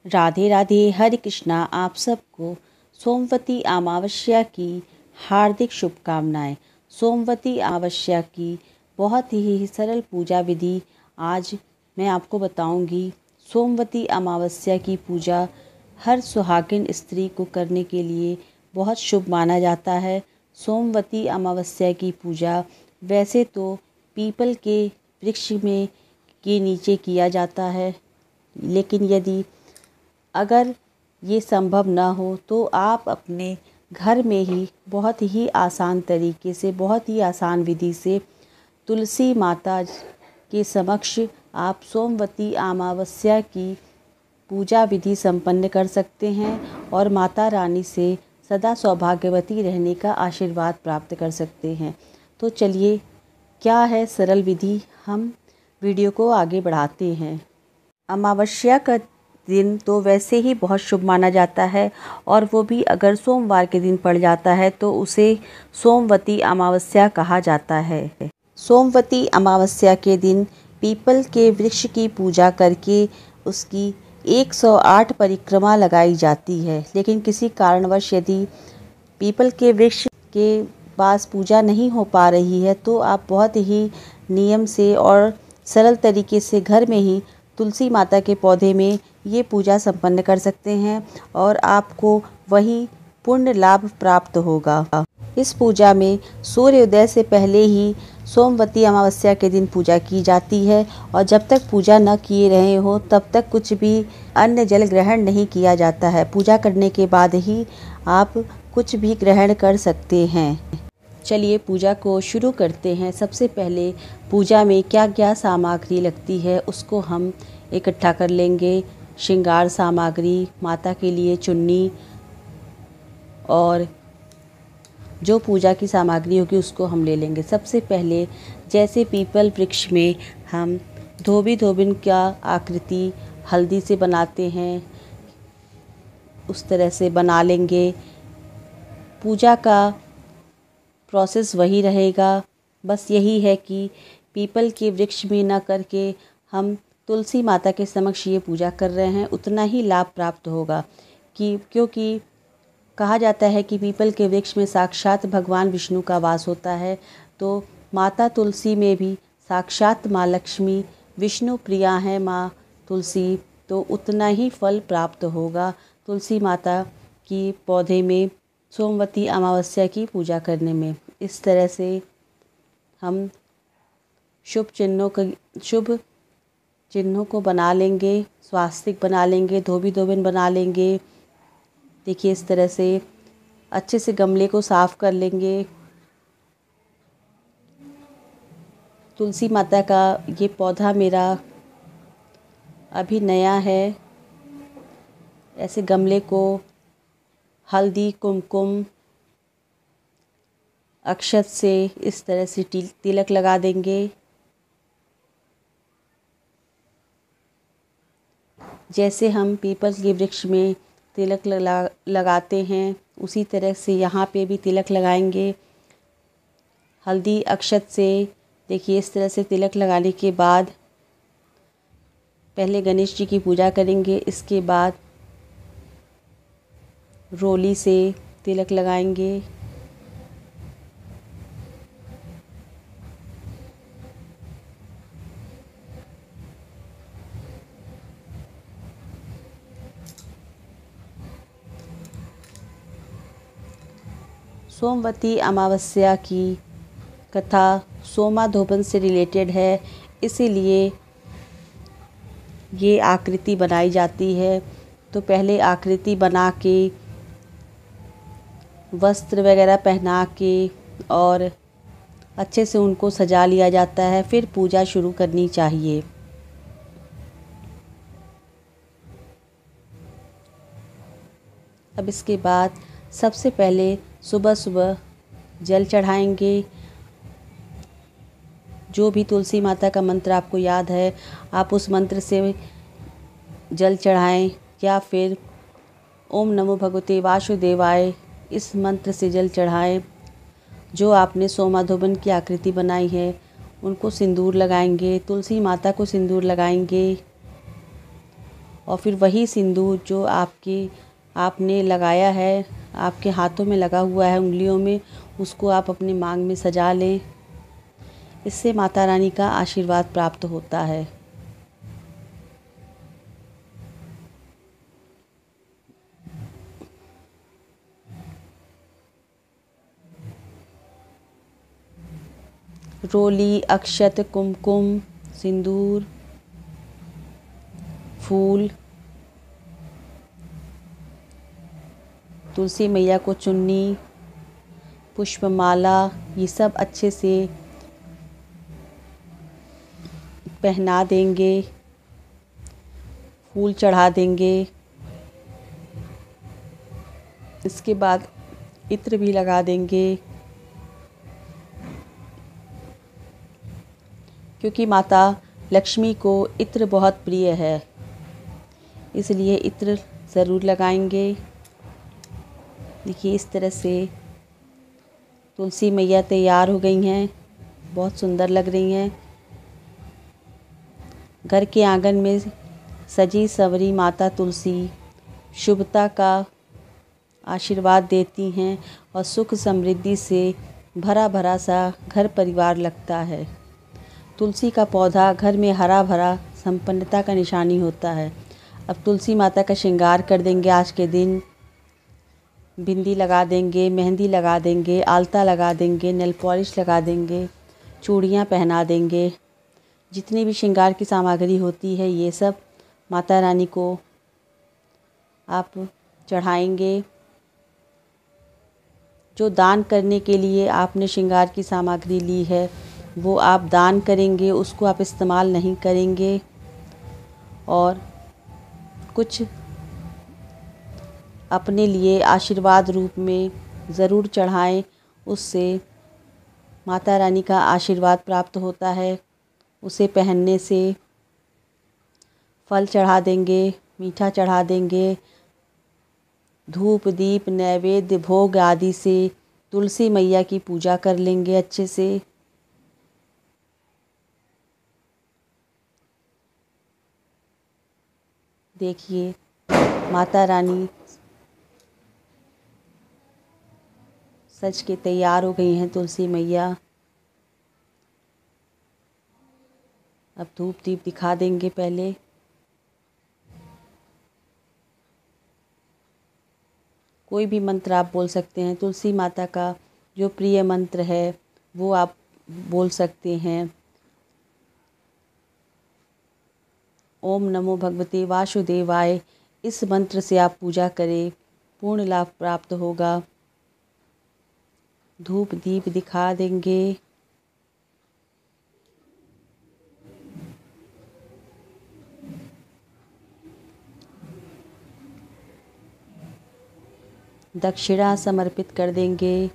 राधे राधे, हरे कृष्णा। आप सबको सोमवती अमावस्या की हार्दिक शुभकामनाएं। सोमवती अमावस्या की बहुत ही सरल पूजा विधि आज मैं आपको बताऊंगी। सोमवती अमावस्या की पूजा हर सुहागिन स्त्री को करने के लिए बहुत शुभ माना जाता है। सोमवती अमावस्या की पूजा वैसे तो पीपल के वृक्ष में के नीचे किया जाता है, लेकिन यदि अगर ये संभव ना हो तो आप अपने घर में ही बहुत ही आसान तरीके से, बहुत ही आसान विधि से तुलसी माता के समक्ष आप सोमवती अमावस्या की पूजा विधि संपन्न कर सकते हैं और माता रानी से सदा सौभाग्यवती रहने का आशीर्वाद प्राप्त कर सकते हैं। तो चलिए, क्या है सरल विधि, हम वीडियो को आगे बढ़ाते हैं। अमावस्या का दिन तो वैसे ही बहुत शुभ माना जाता है, और वो भी अगर सोमवार के दिन पड़ जाता है तो उसे सोमवती अमावस्या कहा जाता है। सोमवती अमावस्या के दिन पीपल के वृक्ष की पूजा करके उसकी 108 परिक्रमा लगाई जाती है। लेकिन किसी कारणवश यदि पीपल के वृक्ष के पास पूजा नहीं हो पा रही है तो आप बहुत ही नियम से और सरल तरीके से घर में ही तुलसी माता के पौधे में ये पूजा संपन्न कर सकते हैं और आपको वही पुण्य लाभ प्राप्त होगा। इस पूजा में सूर्योदय से पहले ही सोमवती अमावस्या के दिन पूजा की जाती है, और जब तक पूजा न किए रहे हो तब तक कुछ भी अन्न जल ग्रहण नहीं किया जाता है। पूजा करने के बाद ही आप कुछ भी ग्रहण कर सकते हैं। चलिए पूजा को शुरू करते हैं। सबसे पहले पूजा में क्या क्या सामग्री लगती है उसको हम इकट्ठा कर लेंगे। श्रृंगार सामग्री, माता के लिए चुन्नी, और जो पूजा की सामग्री होगी उसको हम ले लेंगे। सबसे पहले जैसे पीपल वृक्ष में हम धोबी धोबिन का आकृति हल्दी से बनाते हैं, उस तरह से बना लेंगे। पूजा का प्रोसेस वही रहेगा, बस यही है कि पीपल के वृक्ष में न करके हम तुलसी माता के समक्ष ये पूजा कर रहे हैं, उतना ही लाभ प्राप्त होगा। क्योंकि कहा जाता है कि पीपल के वृक्ष में साक्षात भगवान विष्णु का वास होता है, तो माता तुलसी में भी साक्षात माँ लक्ष्मी, विष्णु प्रिया है माँ तुलसी, तो उतना ही फल प्राप्त होगा तुलसी माता की पौधे में सोमवती अमावस्या की पूजा करने में। इस तरह से हम शुभ चिन्हों को बना लेंगे, स्वास्तिक बना लेंगे, धोबी धोबिन बना लेंगे। देखिए इस तरह से अच्छे से गमले को साफ कर लेंगे। तुलसी माता का ये पौधा मेरा अभी नया है। ऐसे गमले को हल्दी, कुमकुम, अक्षत से इस तरह से तिलक लगा देंगे। जैसे हम पीपल के वृक्ष में तिलक लगाते हैं उसी तरह से यहाँ पे भी तिलक लगाएंगे हल्दी अक्षत से। देखिए इस तरह से तिलक लगाने के बाद पहले गणेश जी की पूजा करेंगे, इसके बाद रोली से तिलक लगाएंगे। सोमवती अमावस्या की कथा सोमाधोबन से रिलेटेड है, इसीलिए ये आकृति बनाई जाती है। तो पहले आकृति बना के, वस्त्र वगैरह पहना के और अच्छे से उनको सजा लिया जाता है, फिर पूजा शुरू करनी चाहिए। अब इसके बाद सबसे पहले सुबह सुबह जल चढ़ाएंगे। जो भी तुलसी माता का मंत्र आपको याद है आप उस मंत्र से जल चढ़ाएं, या फिर ओम नमो भगवते वासुदेवाय इस मंत्र से जल चढ़ाएं। जो आपने सोमाधोबन की आकृति बनाई है उनको सिंदूर लगाएंगे, तुलसी माता को सिंदूर लगाएंगे और फिर वही सिंदूर जो आपने लगाया है, आपके हाथों में लगा हुआ है, उंगलियों में, उसको आप अपने मांग में सजा लें। इससे माता रानी का आशीर्वाद प्राप्त होता है। रोली, अक्षत, कुमकुम, सिंदूर, फूल, तुलसी मैया को चुन्नी, पुष्पमाला, ये सब अच्छे से पहना देंगे, फूल चढ़ा देंगे। इसके बाद इत्र भी लगा देंगे, क्योंकि माता लक्ष्मी को इत्र बहुत प्रिय है, इसलिए इत्र ज़रूर लगाएंगे। देखिए इस तरह से तुलसी मैया तैयार हो गई हैं, बहुत सुंदर लग रही हैं। घर के आंगन में सजी संवरी माता तुलसी शुभता का आशीर्वाद देती हैं और सुख समृद्धि से भरा भरा सा घर परिवार लगता है। तुलसी का पौधा घर में हरा भरा संपन्नता का निशानी होता है। अब तुलसी माता का श्रृंगार कर देंगे। आज के दिन बिंदी लगा देंगे, मेहंदी लगा देंगे, आलता लगा देंगे, नेल पॉलिश लगा देंगे, चूड़ियाँ पहना देंगे। जितनी भी श्रृंगार की सामग्री होती है ये सब माता रानी को आप चढ़ाएंगे। जो दान करने के लिए आपने श्रृंगार की सामग्री ली है वो आप दान करेंगे, उसको आप इस्तेमाल नहीं करेंगे। और कुछ अपने लिए आशीर्वाद रूप में ज़रूर चढ़ाएं, उससे माता रानी का आशीर्वाद प्राप्त होता है। उसे पहनने से फल चढ़ा देंगे, मीठा चढ़ा देंगे, धूप दीप नैवेद्य भोग आदि से तुलसी मैया की पूजा कर लेंगे अच्छे से। देखिए माता रानी सज के तैयार हो गई हैं तुलसी मैया। अब धूप दीप दिखा देंगे पहले। कोई भी मंत्र आप बोल सकते हैं। तुलसी माता का जो प्रिय मंत्र है वो आप बोल सकते हैं। ओम नमो भगवते वासुदेवाय, इस मंत्र से आप पूजा करें, पूर्ण लाभ प्राप्त होगा। धूप दीप दिखा देंगे। दक्षिणा समर्पित कर देंगे।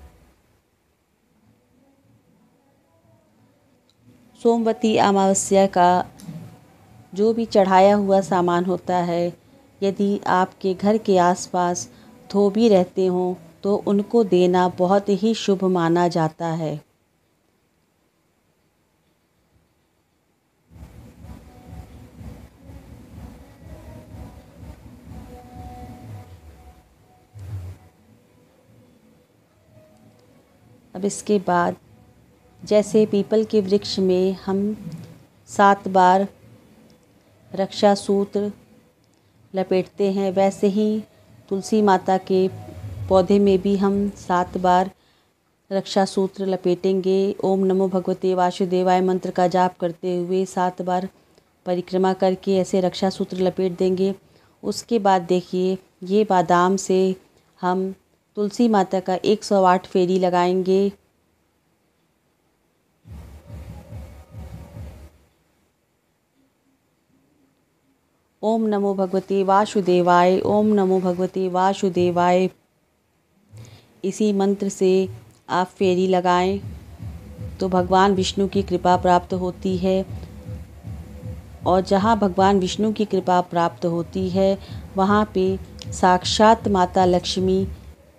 सोमवती अमावस्या का जो भी चढ़ाया हुआ सामान होता है, यदि आपके घर के आसपास धोबी रहते हों तो उनको देना बहुत ही शुभ माना जाता है। अब इसके बाद जैसे पीपल के वृक्ष में हम 7 बार रक्षा सूत्र लपेटते हैं, वैसे ही तुलसी माता के पौधे में भी हम 7 बार रक्षा सूत्र लपेटेंगे। ओम नमो भगवते वासुदेवाय मंत्र का जाप करते हुए 7 बार परिक्रमा करके ऐसे रक्षा सूत्र लपेट देंगे। उसके बाद देखिए ये बादाम से हम तुलसी माता का 108 फेरी लगाएंगे। ओम नमो भगवते वासुदेवाय, ओम नमो भगवते वासुदेवाय, इसी मंत्र से आप फेरी लगाएं तो भगवान विष्णु की कृपा प्राप्त होती है। और जहाँ भगवान विष्णु की कृपा प्राप्त होती है वहाँ पे साक्षात माता लक्ष्मी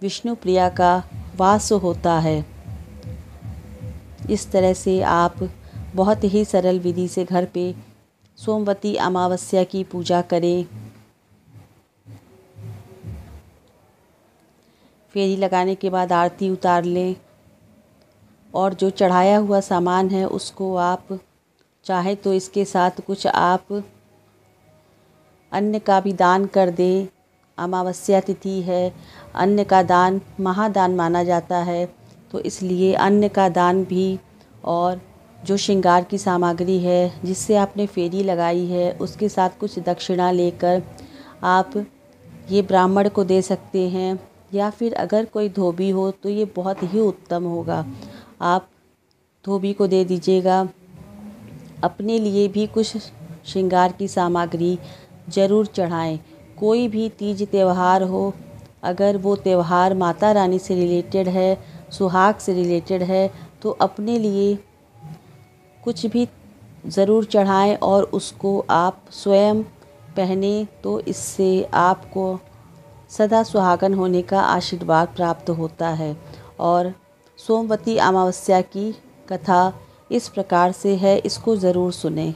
विष्णु प्रिया का वास होता है। इस तरह से आप बहुत ही सरल विधि से घर पे सोमवती अमावस्या की पूजा करें। फेरी लगाने के बाद आरती उतार लें और जो चढ़ाया हुआ सामान है उसको आप चाहे तो इसके साथ कुछ आप अन्न का भी दान कर दें। अमावस्या तिथि है, अन्न का दान महादान माना जाता है, तो इसलिए अन्न का दान भी और जो श्रृंगार की सामग्री है जिससे आपने फेरी लगाई है उसके साथ कुछ दक्षिणा लेकर आप ये ब्राह्मण को दे सकते हैं, या फिर अगर कोई धोबी हो तो ये बहुत ही उत्तम होगा। आप धोबी को दे दीजिएगा। अपने लिए भी कुछ श्रृंगार की सामग्री ज़रूर चढ़ाएं। कोई भी तीज त्यौहार हो, अगर वो त्यौहार माता रानी से रिलेटेड है, सुहाग से रिलेटेड है, तो अपने लिए कुछ भी ज़रूर चढ़ाएं और उसको आप स्वयं पहने, तो इससे आपको सदा सुहागन होने का आशीर्वाद प्राप्त होता है। और सोमवती अमावस्या की कथा इस प्रकार से है, इसको ज़रूर सुनें।